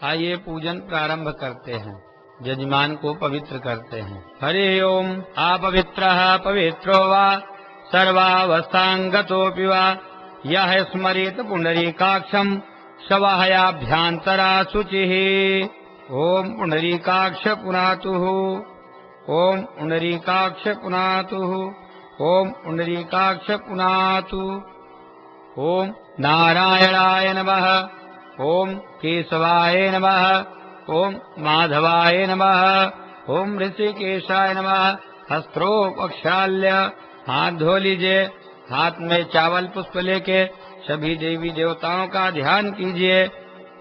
आइए पूजन प्रारंभ करते हैं। यजमान को पवित्र करते हैं। हरि ओम। अपवित्रः पवित्रो वा सर्वावस्थांगतोऽपि वा यः स्मरेत पुंडरीकाक्षं शवाहयाभ्यन्तरा शुचिः। ओम पुंडरीकाक्ष पुनातुः। ओम पुंडरीकाक्ष पुनातुः। ओम पुंडरीकाक्ष पुनातु। ओम नारायणाय नमः। ओम केशवाय नमः। ओम माधवाय नमः। ओम ऋषिकेशाय नमः। हस्त्रो प्रक्षाल्य हाथ धो लीजिए। हाथ में चावल पुष्प लेके सभी देवी देवताओं का ध्यान कीजिए।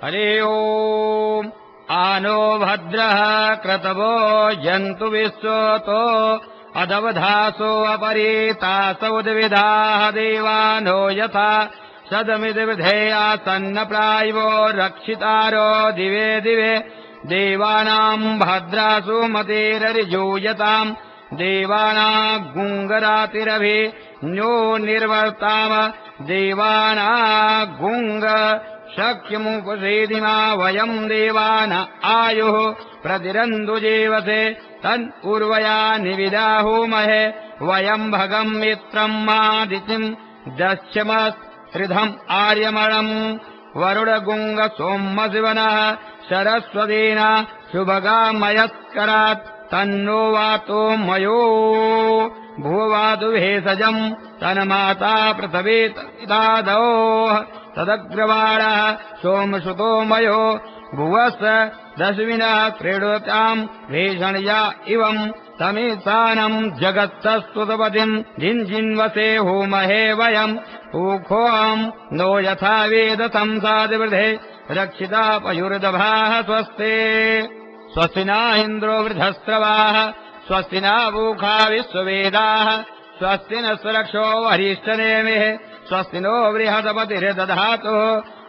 हरि ओम। आनो भद्रः क्रतवो जन्तु विश्वतो अदवधासो अपरीतासो उद्विधाः देवानो यथा सदमिद्विधेया सन्न प्रायो रक्षितारो दिवे दिवे देवानां भद्रासु मतिररिजूयताम् देवानां गुंगरातिरभि न्यो निर्वर्ताम देवानां गुंग शक्यमुपसेदिमा वयं देवान आयुः प्रतिरन्दुजेवसे तन् उर्वया निविदाहुमहे वयं भगं मित्रं मादितिं दस्यमस्त्रिधम् आर्यमणम् वरुणगुंग सोमशिवनः सरस्वतीना शुभगामयस्करात् तन्नो वातो मयो भुववातु भेषजम् तन्माता पृथ्वीतादोः तदग्रवाणः सोमसुतो मयो भुवस्य दशविनः क्रीडताम् भेषणया इवम् तमेतानम् जगत्सस्तुतपतिम् जिन्जिन्वसे होमहे वयम् ऊखोऽहम् नो यथा वेद संसादिवृधे रक्षिता पयुर्दभाः स्वस्ते स्वस्ति न इन्द्रो वृद्धस्रवाः स्वस्ति न पूषा विश्ववेदाः स्वस्ति न सुरक्षो वरिष्ठनेमिः स्वस्ति नो बृहस्पतिर्दधातु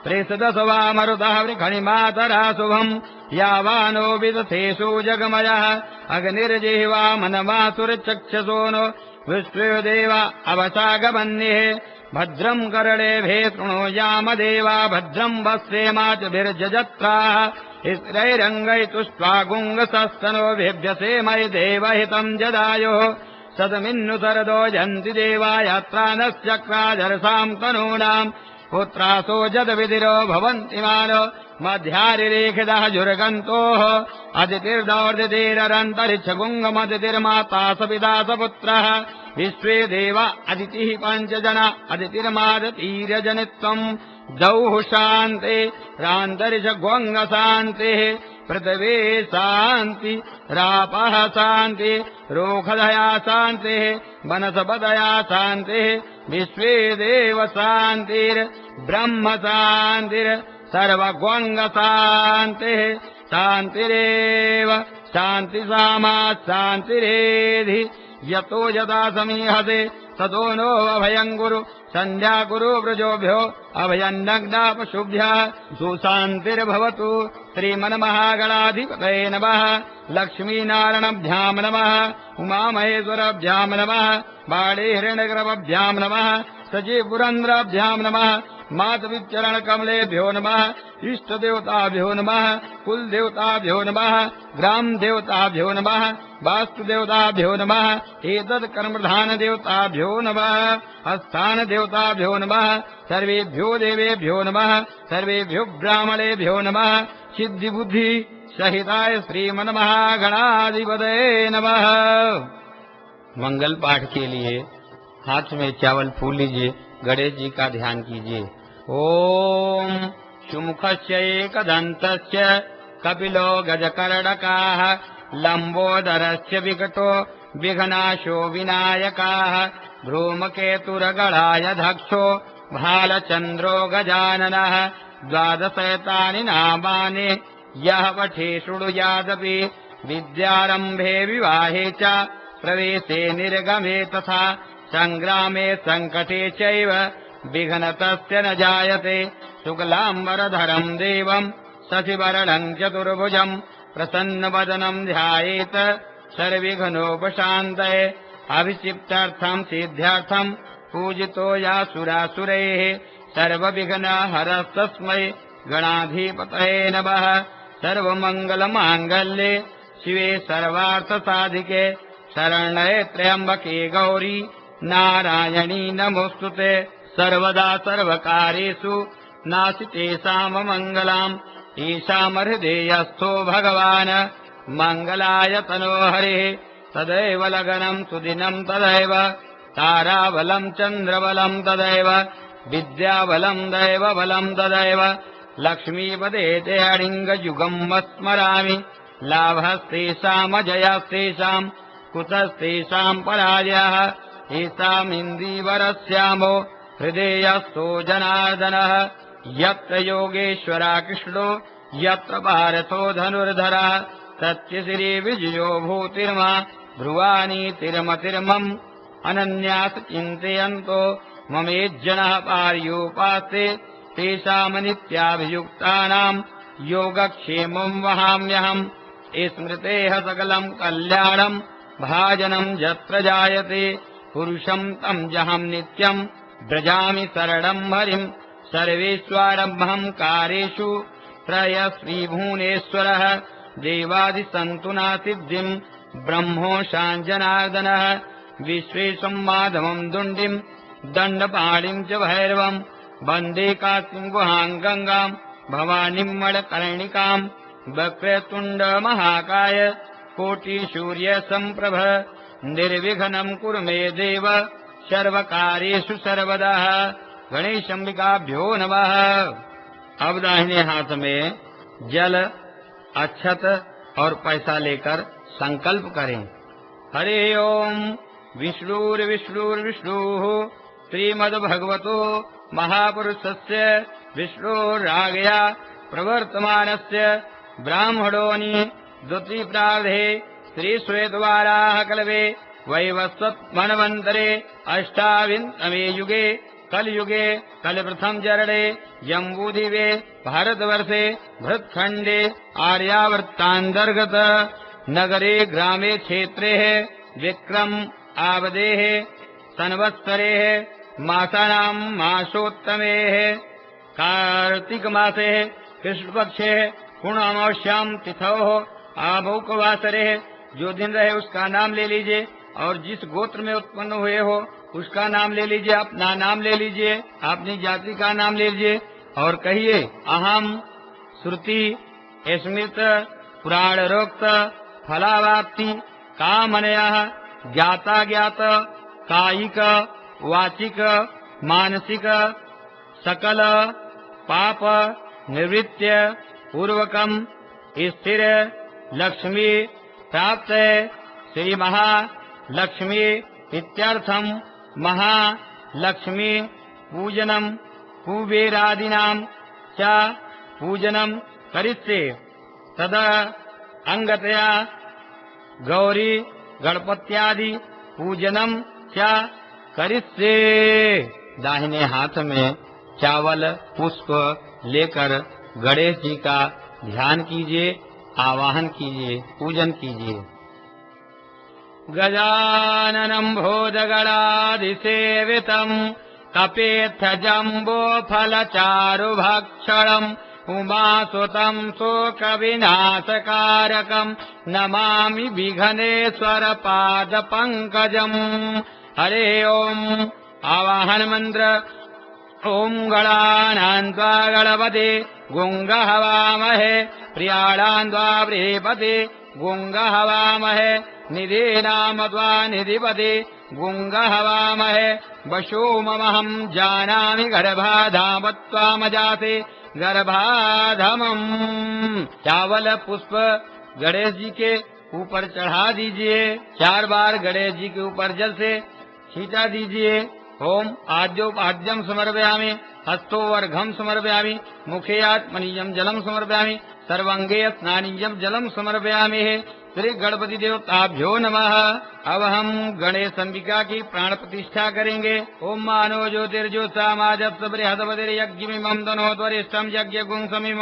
प्रेषदसवा मरुतः वृखणिमातरा शुभम् यावानो विदथेषु जगमयः अग्निर्जिह्वा मनमासुरचक्षसोनो विश्वदेव अवसागमन्यः भद्रम् कर्णेभिः शृणुयाम देवा भद्रम् वस्येमाचभिर्जजत्राः स्त्रैरङ्गैतुष्ट्वा गुङ्गसस्तनोभिभ्यसेमहि देवहितम् जदायुः सदमिन्नु सरदो जन्ति देवा यात्रा नश्चक्राजरसाम् तनूनाम् पुत्रासो जदविदिरो भवन्ति मानो मध्यारिरेखितः जुर्गन्तोः अदितिर्दौर्दितिरन्तरिक्षगुङ्गमदितिर्माता सपिता सपुत्रः विश्वे देव अदितिः पञ्चजना अदितिर्मादतीर्यजनित्वम् द्वौः शान्ते रान्तरिक्षगुङ्गशान्तिः पृथिवी शान्ति रापः शान्ति रोखधया शान्तिः वनस्पतया शान्तिः विश्वे देव शान्तिर्ब्रह्म शान्तिर् सर्वगुङ्गशान्तिः शान्तिरेव शान्तिसामा शान्तिरेधि यतो यथा समीहते ततो नो अभयम् कुरु सन्ध्या कुरु व्रजोभ्यो अभयन्नग्ना पशुभ्यः सुशान्तिर्भवतु श्रीमन्महागणाधिपतये नमः लक्ष्मीनारायणभ्याम् नमः उमामहेश्वरभ्याम् नमः बाणे हिरण्यगर्भभ्याम् नमः सजीपुरन्द्राभ्याम् नमः मातविचरणकमलेभ्यो नमः इष्टदेवताभ्यो नमः कुलदेवताभ्यो नमः ग्रामदेवताभ्यो नमः वास्तुदेवताभ्यो नमः एतत्कर्मधानदेवताभ्यो नमः स्थानदेवताभ्यो नमः सर्वेभ्यो देवेभ्यो नमः सर्वेभ्यो ब्राह्मणेभ्यो नमः सिद्धिबुद्धि सहिताय श्रीमन्महागणाधिपतये नमः। मंगल पाठ के लिए हाथ में चावल फूल लीजिए। गणेश जी का ध्यान कीजिए। ओम सुमुखस्य एकदन्तस्य कपिलो गजकर्णकाः लंबोदरस्य विकटो विघ्नाशो विनायकाः धूमकेतुरगणाय दक्षो भालचन्द्रो गजाननः द्वादशैतानि नामानि यः पठे शृणुयादपि विद्यारम्भे विवाहे च प्रवेशे निर्गमे तथा संग्रामे संकटे चैव विघ्नतस्य न जायते। शुक्लाम्बरधरम् देवम् शशिवर्णम् चतुर्भुजम् प्रसन्नवदनम् ध्यायेत सर्वविघ्नोपशान्तये। अभिषिक्तार्थम् सिद्ध्यार्थम् पूजितो यासुरासुरैः सर्वविघ्नहरस्तस्मै गणाधिपतये नमः। सर्वमङ्गलमाङ्गल्ये शिवे सर्वार्थसाधिके शरण्ये त्र्यम्बके गौरी नारायणी नमोस्तुते। सर्वदा सर्वकार्येषु नास्ति साममङ्गलाम् ईशामहृदयस्थो भगवान् मङ्गलाय तनो हरिः। तदैव लगनम् सुदिनम् तदैव ताराबलम् चन्द्रबलम् तदैव विद्याबलम् दैवबलम् तदैव लक्ष्मीपदे ते अडिङ्गयुगम् स्मरामि। लाभस्तेषामजयस्तेषाम् कुतस्तेषाम् पराजयः। येषामिन्दीवरस्यामो हृदयस्थो जनार्दनः। यत्र योगेश्वरा कृष्णो यत्र पार्थो धनुर्धरः तस्य श्रीविजयो भूतिर्मा ध्रुवानीतिर्मतिर्मम् अनन्यास चिन्तयन्तो ममेज्जनः पार्योपास्ते तेषामनित्याभियुक्तानाम् योगक्षेमम् वहाम्यहम्। स्मृतेः सकलम् कल्याणम् भाजनम् यत्र जायते पुरुषम् तम् जहम् नित्यम् व्रजामि शरणम् हरिम्। सर्वेष्वारम्भम् कारेषु त्रयस्वीभुवनेश्वरः देवादिसन्तुना सिद्धिम् ब्रह्मोशाञ्जनार्दनः। विश्वेशम् माधवम् दुण्डिम् दण्डपाणिम् च भैरवम् वन्दे काशीम् गुहाम् गङ्गाम् भवानीम् मणिकर्णिकाम्। वक्रतुण्डमहाकाय कोटिसूर्यसम्प्रभ निर्विघ्नम् कुरु मे देव सर्वकार्येषु सर्वदा। गणेशाम्बिकाभ्यो नमः। अब दाहिने हाथ में जल अक्षत और पैसा लेकर संकल्प करें। हरे ओम विष्णुर्विष्णुर्विष्णुः श्रीमद्भगवतो महापुरुषस्य विष्णुराज्ञया प्रवर्तमानस्य ब्राह्मणोनि द्वितीयप्रार्धे श्रीश्वेतवाराह कल्पे वैवस्वतमन्वन्तरे अष्टाविंशतमे युगे कलयुगे कलप्रथम चरणे जम्बूद्वीपे भारतवर्षे भरतखण्डे आर्यावर्तान्तर्गत नगरे ग्रामे क्षेत्रे विक्रम आवदेः संवत्सरेः मासानाम् मासोत्तमे कार्तिक मासे कृष्णपक्षे पूर्णामावस्याम् तिथौ आभौकवासरे जो दिन रहे उसका नाम ले लीजिए और जिस गोत्र में उत्पन्न हुए हो उसका नाम ले लीजिए। अपना नाम ले लीजिए, अपनी जाति का नाम ले लीजिए और कहिए अहम श्रुति स्मृत पुराणोक्त फलावाप्ति कामनया ज्ञाता ज्ञात कायिक वाचिक मानसिक सकल पाप निवृत्य पूर्वकम स्थिर लक्ष्मी प्राप्त श्री महालक्ष्मी इत्यर्थम महालक्ष्मी पूजनम कुबेरादीनां च पूजनम करिष्ये। तदा अंगतया गौरी गणपत्यादि पूजनम च करिष्ये। दाहिने हाथ में चावल पुष्प लेकर गणेश जी का ध्यान कीजिए, आवाहन कीजिए, पूजन कीजिए। गजाननम् भोजगणादिसेवितम् कपेत्थजम्बोफलचारुभक्षणम् उमासुतम् शोकविनाशकारकम् नमामि विघ्नेश्वर पादपङ्कजम्। हरे ओम् आवाहन मंत्र ओम गणानां त्वा गणपते गुंगहवामहे प्रियाणां त्वा बृहस्पते गुंगहवामहे निधीनां त्वा निधिपते गुंगहवामहे वशोमहं जानामि गर्भाधामत्वामजाते गर्भाधमम्। चावल पुष्प गणेश जी के ऊपर चढ़ा दीजिए, 4 बार गणेश जी के ऊपर जल से छींटा दीजिए। ओम आद्योपाद्यम समर्पयामि, हस्तोवर्घम समर्पयामि, मुखे आत्मनीयम जलम समर्पयामि, सर्वांगे स्नानीयम जलम समर्पयामि। श्री गणपति देवताभ्यो नमः। अब हम गणेश अंबिका की प्राण प्रतिष्ठा करेंगे। ओम मानो ज्योतिर्ज्योत्सामाजप बृहस्पतिर्यज्ञमिमं तनोत्वरिष्ठं यज्ञ गुंसमिमं